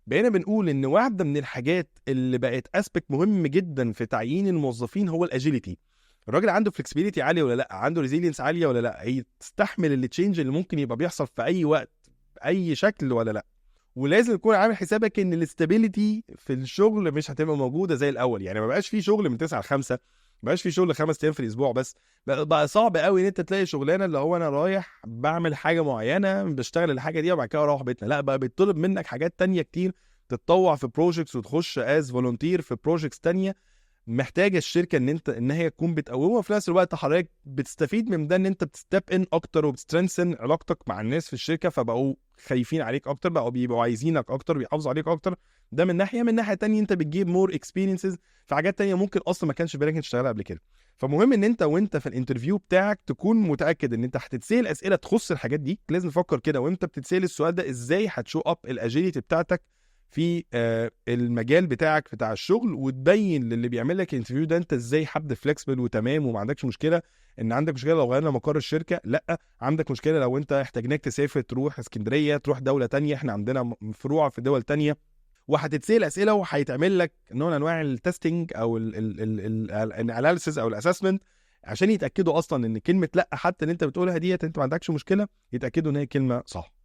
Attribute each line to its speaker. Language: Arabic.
Speaker 1: بقينا بنقول ان واحده من الحاجات اللي بقت اسبكت مهم جدا في تعيين الموظفين هو الاجيليتي. الراجل عنده فلكسبيليتي عاليه ولا لا، عنده ريزيلينس عاليه ولا لا، هي تستحمل التشينج اللي ممكن يبقى بيحصل في اي وقت باي شكل ولا لا. ولازم تكون عامل حسابك ان الاستابيليتي في الشغل مش هتبقى موجوده زي الاول. يعني ما بقاش في شغل من 9 ل 5، ما بقاش في شغل 5 ايام في الاسبوع بس. بقى صعب قوي ان انت تلاقي شغلانه اللي هو انا رايح بعمل حاجه معينه بشتغل الحاجه دي وبعد كده اروح بيتنا. لا، بقى بيطلب منك حاجات تانية كتير، تتطوع في بروجكتس وتخش از فولunteer في بروجكتس تانية محتاجه الشركه ان هي تكون بتقومها. في نفس الوقت حضرتك بتستفيد من ده ان انت بتستep ان اكتر وبتسترنسن علاقتك مع الناس في الشركه، فبقوا خايفين عليك اكتر، بقوا بيبقوا عايزينك اكتر، بيحافظوا عليك اكتر. ده من ناحيه. من ناحيه تانية انت بتجيب مور اكسبيرينسز في حاجات تانية ممكن اصلا ما كانش في بالك انت تشتغلها قبل كده. فمهم ان انت وانت في الانترفيو بتاعك تكون متاكد ان انت هتتسال اسئله تخص الحاجات دي. لازم تفكر كده وانت بتتسال السؤال ده، ازاي هتشو اب الاجيليتي بتاعتك في المجال بتاعك بتاع الشغل، وتبين للي بيعمل لك انترفيو ده انت ازاي حد فليكسبل وتمام وما عندكش مشكله. ان عندك مشكله لو غيرنا مقر الشركه؟ لا. عندك مشكله لو انت احتاجناك تسافر تروح اسكندريه، تروح دوله تانية، احنا عندنا فروع في دول تانية. وهتتسال اسئله وهيتعمل لك نوع من انواع التستنج او الاناليسيز او الاسسمنت عشان يتاكدوا اصلا ان كلمه لا حتى اللي انت بتقولها ديت انت ما عندكش مشكله، يتاكدوا ان هي كلمه صح.